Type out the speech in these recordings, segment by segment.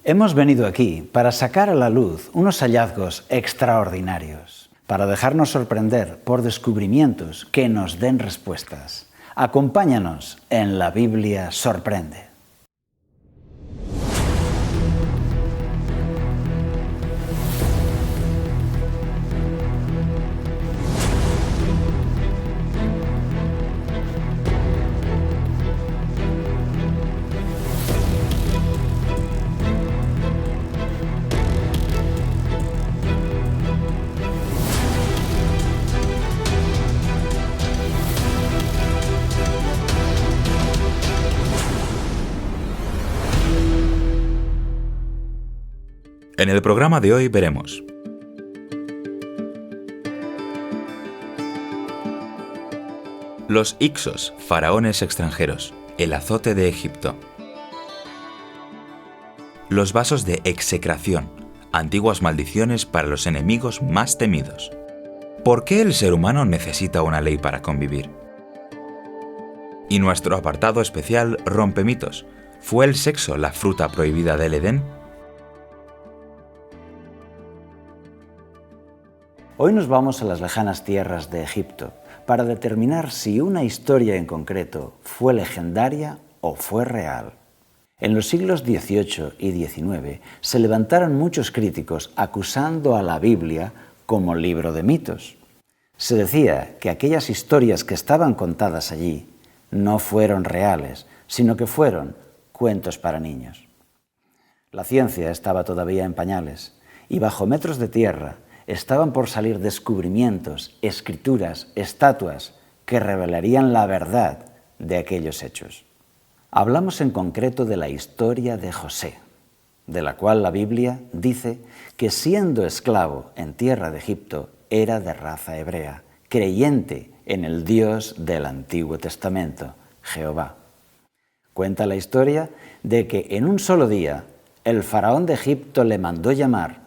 Hemos venido aquí para sacar a la luz unos hallazgos extraordinarios, para dejarnos sorprender por descubrimientos que nos den respuestas. Acompáñanos en La Biblia Sorprende. En el programa de hoy veremos los Hicsos, faraones extranjeros, el azote de Egipto, los vasos de execración, antiguas maldiciones para los enemigos más temidos. ¿Por qué el ser humano necesita una ley para convivir? Y nuestro apartado especial Rompe mitos. ¿Fue el sexo la fruta prohibida del Edén? Hoy nos vamos a las lejanas tierras de Egipto para determinar si una historia en concreto fue legendaria o fue real. En los siglos XVIII y XIX se levantaron muchos críticos acusando a la Biblia como libro de mitos. Se decía que aquellas historias que estaban contadas allí no fueron reales, sino que fueron cuentos para niños. La ciencia estaba todavía en pañales y bajo metros de tierra estaban por salir descubrimientos, escrituras, estatuas que revelarían la verdad de aquellos hechos. Hablamos en concreto de la historia de José, de la cual la Biblia dice que siendo esclavo en tierra de Egipto era de raza hebrea, creyente en el Dios del Antiguo Testamento, Jehová. Cuenta la historia de que en un solo día el faraón de Egipto le mandó llamar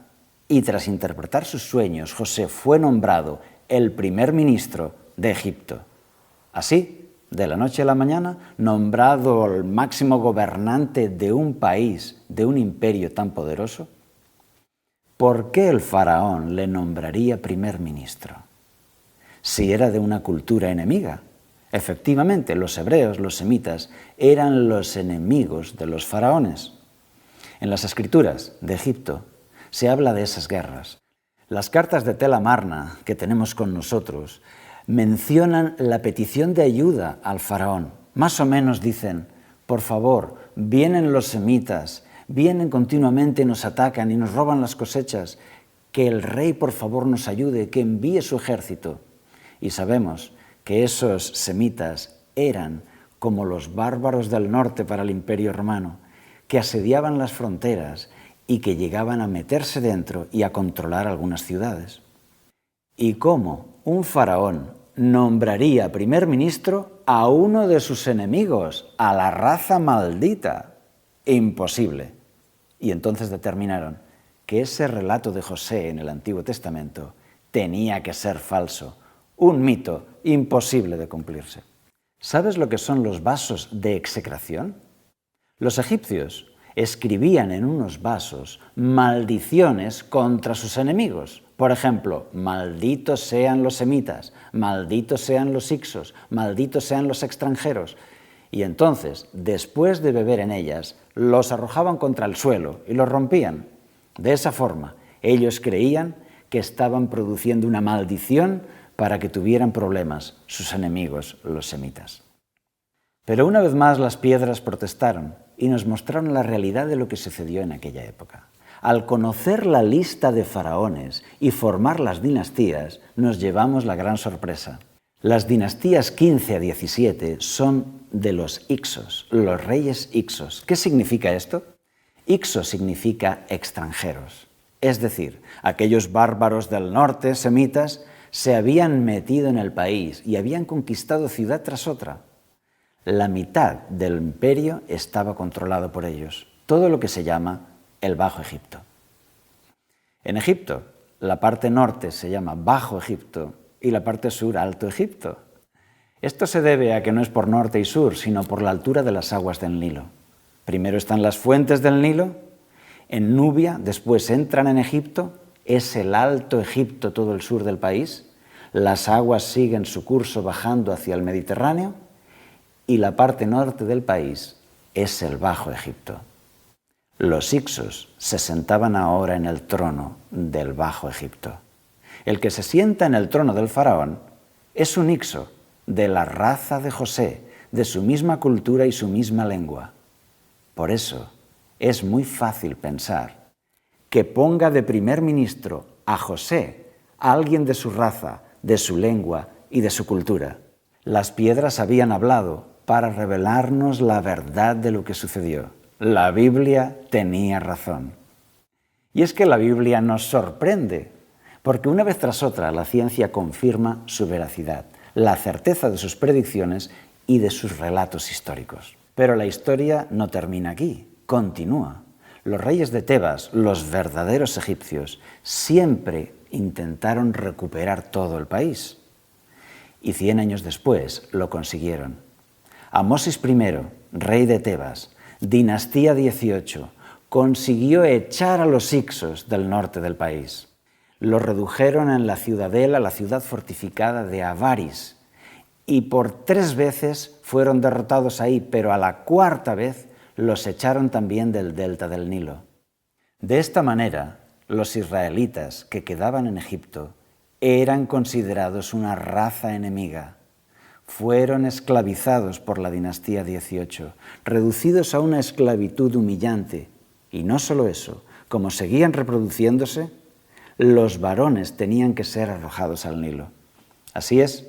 y tras interpretar sus sueños, José fue nombrado el primer ministro de Egipto. Así, de la noche a la mañana, nombrado el máximo gobernante de un país, de un imperio tan poderoso. ¿Por qué el faraón le nombraría primer ministro? Si era de una cultura enemiga. Efectivamente, los hebreos, los semitas, eran los enemigos de los faraones. En las escrituras de Egipto se habla de esas guerras. Las cartas de Tel Amarna que tenemos con nosotros mencionan la petición de ayuda al faraón. Más o menos dicen, por favor, vienen los semitas, vienen continuamente, nos atacan y nos roban las cosechas, que el rey por favor nos ayude, que envíe su ejército. Y sabemos que esos semitas eran como los bárbaros del norte para el Imperio Romano, que asediaban las fronteras y que llegaban a meterse dentro y a controlar algunas ciudades. ¿Y cómo un faraón nombraría primer ministro a uno de sus enemigos, a la raza maldita? Imposible. Y entonces determinaron que ese relato de José en el Antiguo Testamento tenía que ser falso, un mito imposible de cumplirse. ¿Sabes lo que son los vasos de execración? Los egipcios escribían en unos vasos maldiciones contra sus enemigos. Por ejemplo, malditos sean los semitas, malditos sean los hicsos, malditos sean los extranjeros. Y entonces, después de beber en ellas, los arrojaban contra el suelo y los rompían. De esa forma, ellos creían que estaban produciendo una maldición para que tuvieran problemas sus enemigos, los semitas. Pero una vez más las piedras protestaron y nos mostraron la realidad de lo que sucedió en aquella época. Al conocer la lista de faraones y formar las dinastías, nos llevamos la gran sorpresa. Las dinastías 15 a 17 son de los Hicsos, los reyes Hicsos. ¿Qué significa esto? Hicsos significa extranjeros. Es decir, aquellos bárbaros del norte, semitas, se habían metido en el país y habían conquistado ciudad tras otra. La mitad del imperio estaba controlado por ellos, todo lo que se llama el Bajo Egipto. En Egipto, la parte norte se llama Bajo Egipto y la parte sur Alto Egipto. Esto se debe a que no es por norte y sur, sino por la altura de las aguas del Nilo. Primero están las fuentes del Nilo En Nubia, después entran en Egipto, es el Alto Egipto todo el sur del país, las aguas siguen su curso bajando hacia el Mediterráneo y la parte norte del país es el Bajo Egipto. Los Hicsos se sentaban ahora en el trono del Bajo Egipto. El que se sienta en el trono del faraón es un Hicso de la raza de José, de su misma cultura y su misma lengua. Por eso es muy fácil pensar que ponga de primer ministro a José, a alguien de su raza, de su lengua y de su cultura. Las piedras habían hablado para revelarnos la verdad de lo que sucedió. La Biblia tenía razón. Y es que la Biblia nos sorprende, porque una vez tras otra la ciencia confirma su veracidad, la certeza de sus predicciones y de sus relatos históricos. Pero la historia no termina aquí, continúa. Los reyes de Tebas, los verdaderos egipcios, siempre intentaron recuperar todo el país. Y 100 años después lo consiguieron. Amosis I, rey de Tebas, dinastía 18, consiguió echar a los Hicsos del norte del país. Los redujeron en la ciudadela, la ciudad fortificada de Avaris, y por 3 veces fueron derrotados ahí, pero a la 4ª vez los echaron también del delta del Nilo. De esta manera, los israelitas que quedaban en Egipto eran considerados una raza enemiga. Fueron esclavizados por la dinastía 18, reducidos a una esclavitud humillante. Y no solo eso, como seguían reproduciéndose, los varones tenían que ser arrojados al Nilo. Así es,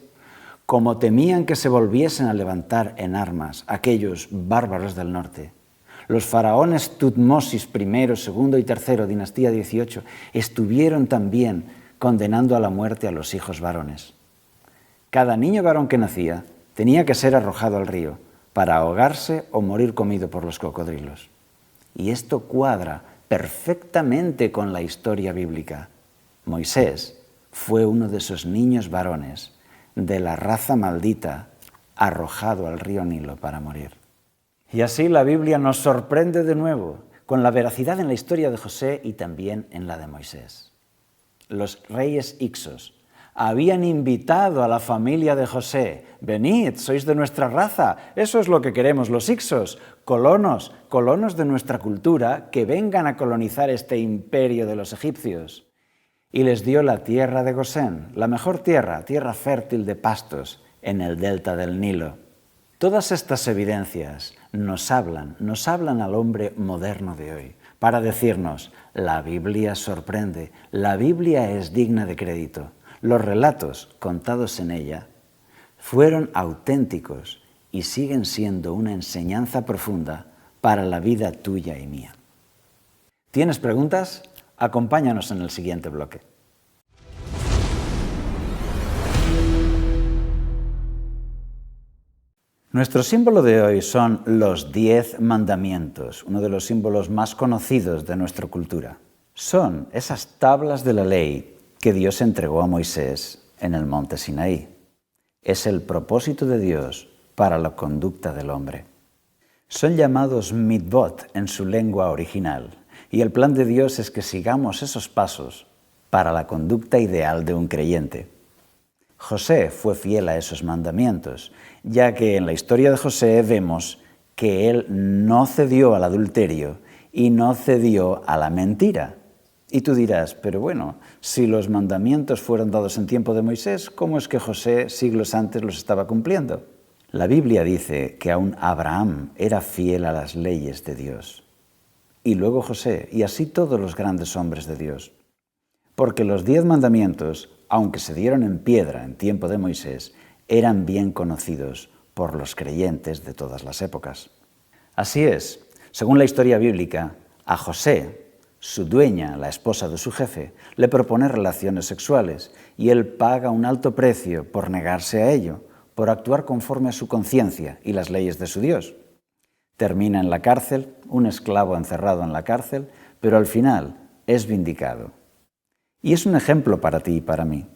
como temían que se volviesen a levantar en armas aquellos bárbaros del norte, los faraones Tutmosis I, II y III, dinastía 18, estuvieron también condenando a la muerte a los hijos varones. Cada niño varón que nacía tenía que ser arrojado al río para ahogarse o morir comido por los cocodrilos. Y esto cuadra perfectamente con la historia bíblica. Moisés fue uno de esos niños varones de la raza maldita arrojado al río Nilo para morir. Y así la Biblia nos sorprende de nuevo con la veracidad en la historia de José y también en la de Moisés. Los reyes Hicsos habían invitado a la familia de José: venid, sois de nuestra raza, eso es lo que queremos los Hicsos, colonos de nuestra cultura, que vengan a colonizar este imperio de los egipcios. Y les dio la tierra de Gosén, la mejor tierra fértil de pastos en el delta del Nilo. Todas estas evidencias nos hablan al hombre moderno de hoy para decirnos: la Biblia sorprende, la Biblia es digna de crédito. Los relatos contados en ella fueron auténticos y siguen siendo una enseñanza profunda para la vida tuya y mía. ¿Tienes preguntas? Acompáñanos en el siguiente bloque. Nuestro símbolo de hoy son los 10 mandamientos, uno de los símbolos más conocidos de nuestra cultura. Son esas tablas de la ley que Dios entregó a Moisés en el monte Sinaí. Es el propósito de Dios para la conducta del hombre. Son llamados mitvot en su lengua original, y el plan de Dios es que sigamos esos pasos para la conducta ideal de un creyente. José fue fiel a esos mandamientos, ya que en la historia de José vemos que él no cedió al adulterio y no cedió a la mentira. Y tú dirás: pero bueno, si los mandamientos fueron dados en tiempo de Moisés, ¿cómo es que José siglos antes los estaba cumpliendo? La Biblia dice que aún Abraham era fiel a las leyes de Dios. Y luego José, y así todos los grandes hombres de Dios. Porque los 10 mandamientos, aunque se dieron en piedra en tiempo de Moisés, eran bien conocidos por los creyentes de todas las épocas. Así es, según la historia bíblica, a José, su dueña, la esposa de su jefe, le propone relaciones sexuales y él paga un alto precio por negarse a ello, por actuar conforme a su conciencia y las leyes de su Dios. Termina en la cárcel, un esclavo encerrado en la cárcel, pero al final es vindicado. Y es un ejemplo para ti y para mí.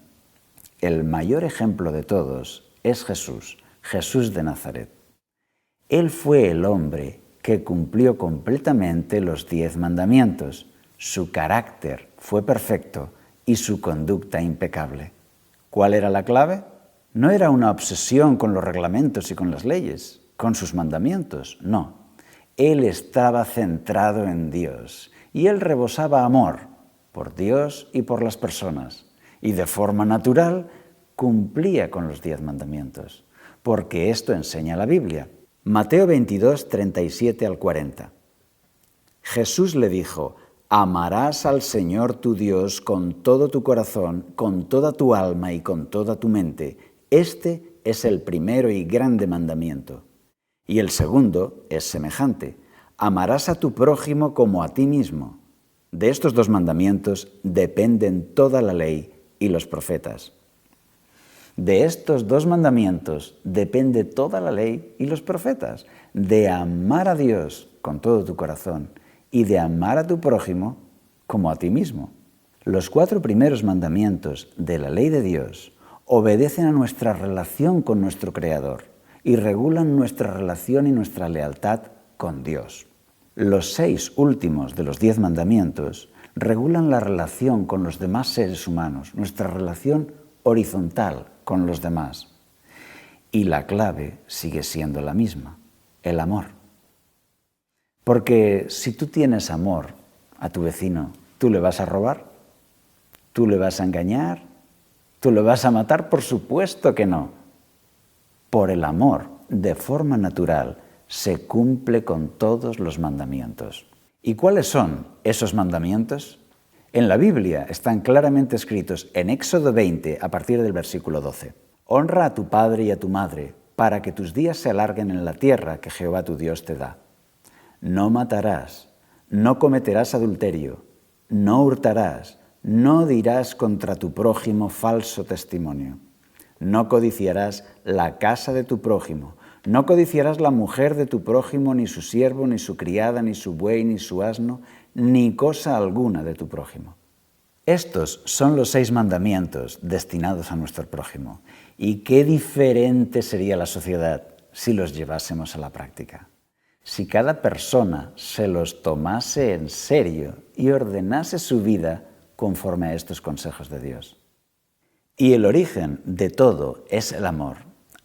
El mayor ejemplo de todos es Jesús, Jesús de Nazaret. Él fue el hombre que cumplió completamente los 10 mandamientos. Su carácter fue perfecto y su conducta impecable. ¿Cuál era la clave? No era una obsesión con los reglamentos y con las leyes, con sus mandamientos, no. Él estaba centrado en Dios y él rebosaba amor por Dios y por las personas. Y de forma natural cumplía con los 10 mandamientos, porque esto enseña la Biblia. Mateo 22, 37 al 40. Jesús le dijo: amarás al Señor tu Dios con todo tu corazón, con toda tu alma y con toda tu mente. Este es el primero y grande mandamiento. Y el segundo es semejante: amarás a tu prójimo como a ti mismo. De estos 2 mandamientos dependen toda la ley y los profetas. De estos 2 mandamientos depende toda la ley y los profetas, de amar a Dios con todo tu corazón y de amar a tu prójimo como a ti mismo. Los 4 primeros mandamientos de la ley de Dios obedecen a nuestra relación con nuestro Creador y regulan nuestra relación y nuestra lealtad con Dios. Los 6 últimos de los 10 mandamientos regulan la relación con los demás seres humanos, nuestra relación horizontal con los demás. Y la clave sigue siendo la misma: el amor. Porque si tú tienes amor a tu vecino, ¿tú le vas a robar? ¿Tú le vas a engañar? ¿Tú le vas a matar? Por supuesto que no. Por el amor, de forma natural, se cumple con todos los mandamientos. ¿Y cuáles son esos mandamientos? En la Biblia están claramente escritos en Éxodo 20, a partir del versículo 12. Honra a tu padre y a tu madre, para que tus días se alarguen en la tierra que Jehová tu Dios te da. No matarás, no cometerás adulterio, no hurtarás, no dirás contra tu prójimo falso testimonio. No codiciarás la casa de tu prójimo, no codiciarás la mujer de tu prójimo, ni su siervo, ni su criada, ni su buey, ni su asno, ni cosa alguna de tu prójimo. Estos son los 6 mandamientos destinados a nuestro prójimo. ¿Y qué diferente sería la sociedad si los llevásemos a la práctica? Si cada persona se los tomase en serio y ordenase su vida conforme a estos consejos de Dios. Y el origen de todo es el amor.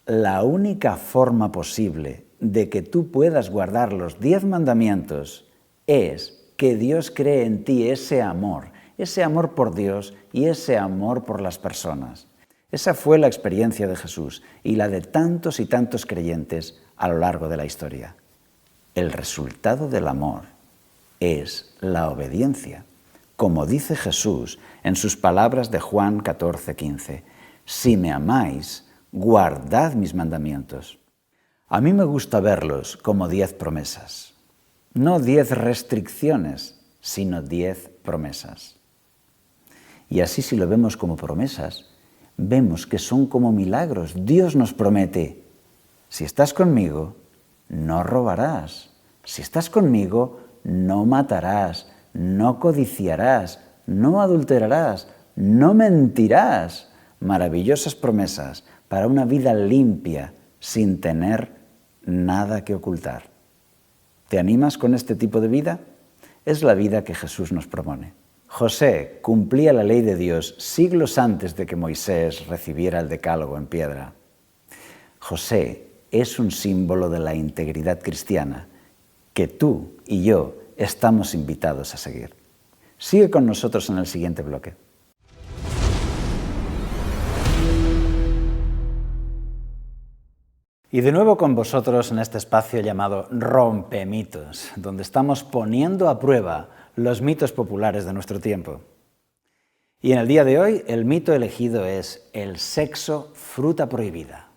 La única forma posible de que tú puedas guardar los 10 mandamientos es que Dios cree en ti ese amor por Dios y ese amor por las personas. Esa fue la experiencia de Jesús y la de tantos y tantos creyentes a lo largo de la historia. El resultado del amor es la obediencia. Como dice Jesús en sus palabras de Juan 14:15, si me amáis, guardad mis mandamientos. A mí me gusta verlos como 10 promesas. No 10 restricciones, sino 10 promesas. Y así, si lo vemos como promesas, vemos que son como milagros. Dios nos promete: si estás conmigo, no robarás. Si estás conmigo, no matarás, no codiciarás, no adulterarás, no mentirás. Maravillosas promesas para una vida limpia, sin tener nada que ocultar. ¿Te animas con este tipo de vida? Es la vida que Jesús nos propone. José cumplía la ley de Dios siglos antes de que Moisés recibiera el decálogo en piedra. José es un símbolo de la integridad cristiana que tú y yo estamos invitados a seguir. Sigue con nosotros en el siguiente bloque. Y de nuevo con vosotros en este espacio llamado Rompemitos, donde estamos poniendo a prueba los mitos populares de nuestro tiempo. Y en el día de hoy el mito elegido es el sexo fruta prohibida.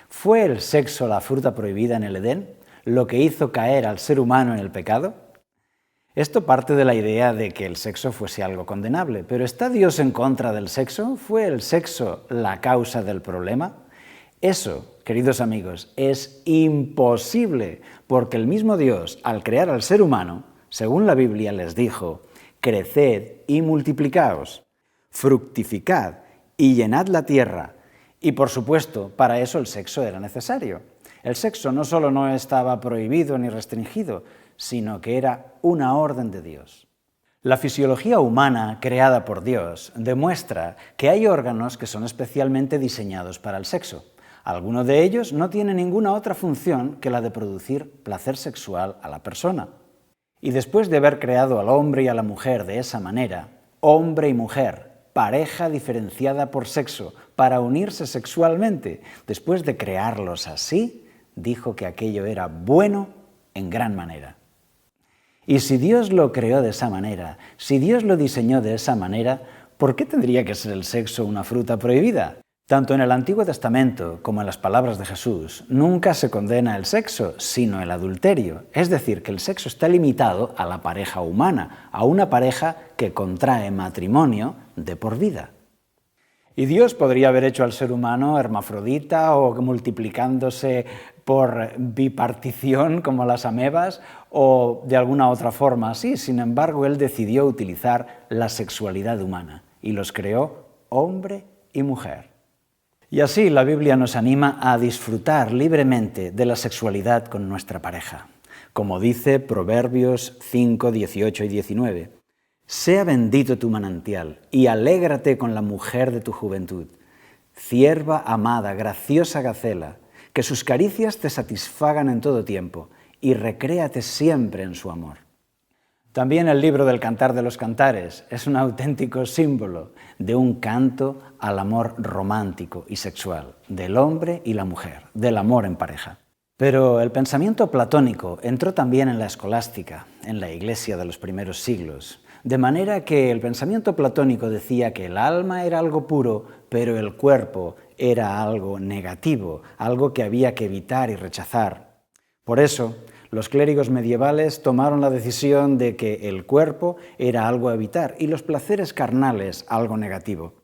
¿Fue el sexo la fruta prohibida en el Edén lo que hizo caer al ser humano en el pecado? Esto parte de la idea de que el sexo fuese algo condenable, pero ¿está Dios en contra del sexo? ¿Fue el sexo la causa del problema? Eso, queridos amigos, es imposible, porque el mismo Dios, al crear al ser humano, según la Biblia les dijo: creced y multiplicaos, fructificad y llenad la tierra. Y por supuesto, para eso el sexo era necesario. El sexo no solo no estaba prohibido ni restringido, sino que era una orden de Dios. La fisiología humana creada por Dios demuestra que hay órganos que son especialmente diseñados para el sexo. Algunos de ellos no tienen ninguna otra función que la de producir placer sexual a la persona. Y después de haber creado al hombre y a la mujer de esa manera, hombre y mujer, pareja diferenciada por sexo, para unirse sexualmente, después de crearlos así, dijo que aquello era bueno en gran manera. Y si Dios lo creó de esa manera, si Dios lo diseñó de esa manera, ¿por qué tendría que ser el sexo una fruta prohibida? Tanto en el Antiguo Testamento como en las palabras de Jesús, nunca se condena el sexo, sino el adulterio. Es decir, que el sexo está limitado a la pareja humana, a una pareja que contrae matrimonio de por vida. Y Dios podría haber hecho al ser humano hermafrodita o multiplicándose por bipartición como las amebas o de alguna otra forma así. Sin embargo, Él decidió utilizar la sexualidad humana y los creó hombre y mujer. Y así la Biblia nos anima a disfrutar libremente de la sexualidad con nuestra pareja. Como dice Proverbios 5, 18 y 19. Sea bendito tu manantial y alégrate con la mujer de tu juventud. Cierva amada, graciosa gacela, que sus caricias te satisfagan en todo tiempo y recréate siempre en su amor. También el libro del Cantar de los Cantares es un auténtico símbolo de un canto al amor romántico y sexual, del hombre y la mujer, del amor en pareja. Pero el pensamiento platónico entró también en la escolástica, en la Iglesia de los primeros siglos, de manera que el pensamiento platónico decía que el alma era algo puro, pero el cuerpo era algo negativo, algo que había que evitar y rechazar. Por eso, los clérigos medievales tomaron la decisión de que el cuerpo era algo a evitar y los placeres carnales algo negativo.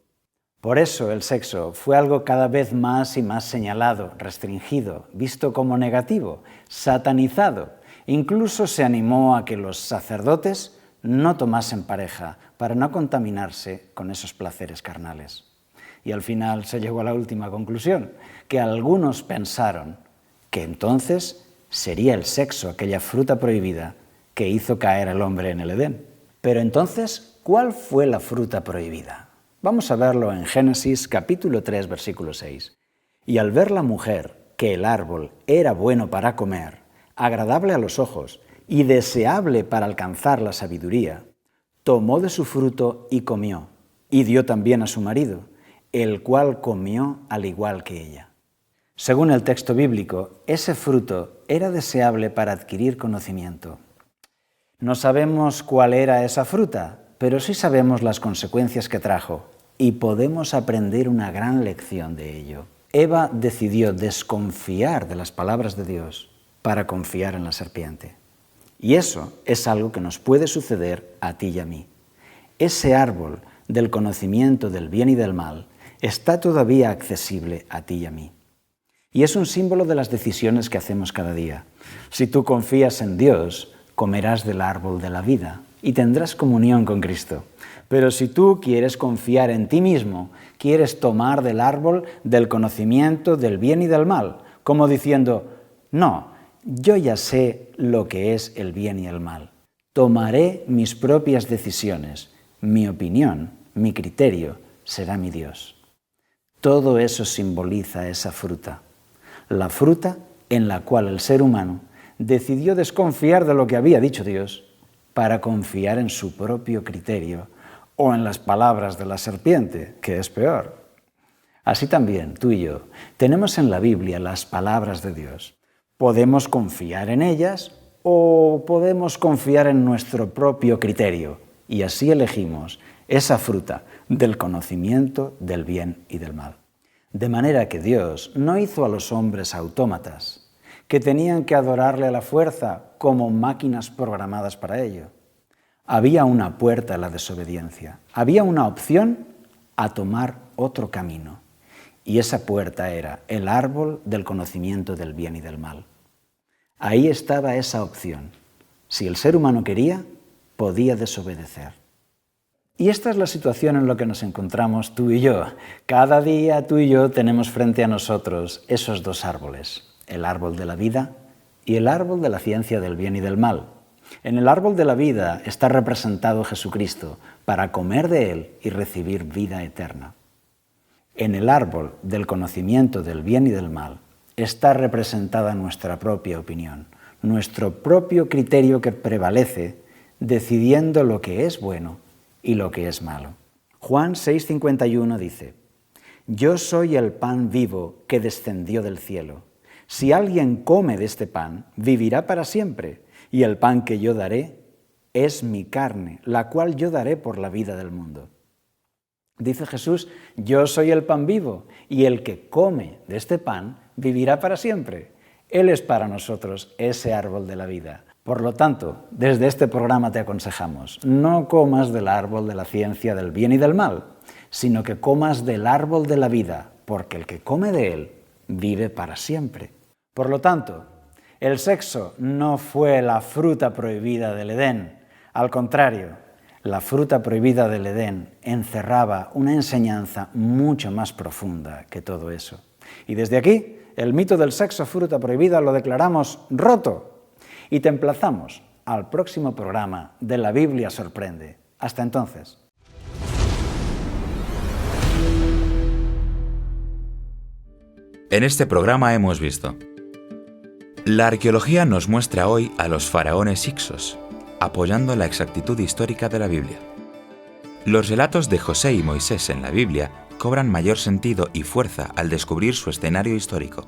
Por eso el sexo fue algo cada vez más y más señalado, restringido, visto como negativo, satanizado. Incluso se animó a que los sacerdotes no tomasen pareja para no contaminarse con esos placeres carnales. Y al final se llegó a la última conclusión, que algunos pensaron que entonces sería el sexo aquella fruta prohibida que hizo caer al hombre en el Edén. Pero entonces, ¿cuál fue la fruta prohibida? Vamos a verlo en Génesis capítulo 3, versículo 6. Y al ver la mujer que el árbol era bueno para comer, agradable a los ojos y deseable para alcanzar la sabiduría, tomó de su fruto y comió, y dio también a su marido, el cual comió al igual que ella. Según el texto bíblico, ese fruto era deseable para adquirir conocimiento. No sabemos cuál era esa fruta, pero sí sabemos las consecuencias que trajo y podemos aprender una gran lección de ello. Eva decidió desconfiar de las palabras de Dios para confiar en la serpiente. Y eso es algo que nos puede suceder a ti y a mí. Ese árbol del conocimiento del bien y del mal está todavía accesible a ti y a mí. Y es un símbolo de las decisiones que hacemos cada día. Si tú confías en Dios, comerás del árbol de la vida y tendrás comunión con Cristo. Pero si tú quieres confiar en ti mismo, quieres tomar del árbol del conocimiento del bien y del mal, como diciendo, no, yo ya sé lo que es el bien y el mal. Tomaré mis propias decisiones, mi opinión, mi criterio será mi Dios. Todo eso simboliza esa fruta. La fruta en la cual el ser humano decidió desconfiar de lo que había dicho Dios para confiar en su propio criterio o en las palabras de la serpiente, que es peor. Así también, tú y yo, tenemos en la Biblia las palabras de Dios. Podemos confiar en ellas o podemos confiar en nuestro propio criterio y así elegimos esa fruta del conocimiento del bien y del mal. De manera que Dios no hizo a los hombres autómatas, que tenían que adorarle a la fuerza como máquinas programadas para ello. Había una puerta a la desobediencia, había una opción a tomar otro camino. Y esa puerta era el árbol del conocimiento del bien y del mal. Ahí estaba esa opción. Si el ser humano quería, podía desobedecer. Y esta es la situación en la que nos encontramos tú y yo. Cada día tú y yo tenemos frente a nosotros esos dos árboles, el árbol de la vida y el árbol de la ciencia del bien y del mal. En el árbol de la vida está representado Jesucristo para comer de él y recibir vida eterna. En el árbol del conocimiento del bien y del mal está representada nuestra propia opinión, nuestro propio criterio que prevalece decidiendo lo que es bueno y lo que es malo. Juan 6:51 dice: Yo soy el pan vivo que descendió del cielo. Si alguien come de este pan, vivirá para siempre, y el pan que yo daré es mi carne, la cual yo daré por la vida del mundo. Dice Jesús: yo soy el pan vivo, y el que come de este pan vivirá para siempre. Él es para nosotros ese árbol de la vida. Por lo tanto, desde este programa te aconsejamos, no comas del árbol de la ciencia del bien y del mal, sino que comas del árbol de la vida, porque el que come de él vive para siempre. Por lo tanto, el sexo no fue la fruta prohibida del Edén. Al contrario, la fruta prohibida del Edén encerraba una enseñanza mucho más profunda que todo eso. Y desde aquí, el mito del sexo fruta prohibida lo declaramos roto. Y te emplazamos al próximo programa de La Biblia Sorprende. Hasta entonces. En este programa hemos visto: la arqueología nos muestra hoy a los faraones Hicsos, apoyando la exactitud histórica de la Biblia. Los relatos de José y Moisés en la Biblia cobran mayor sentido y fuerza al descubrir su escenario histórico.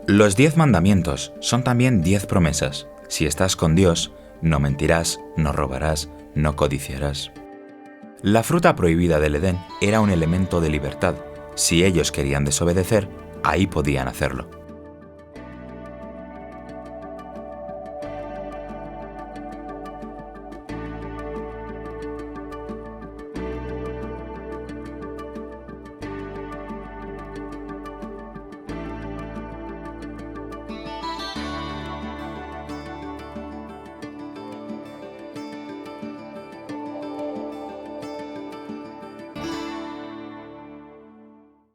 Los 10 mandamientos son también 10 promesas. Si estás con Dios, no mentirás, no robarás, no codiciarás. La fruta prohibida del Edén era un elemento de libertad. Si ellos querían desobedecer, ahí podían hacerlo.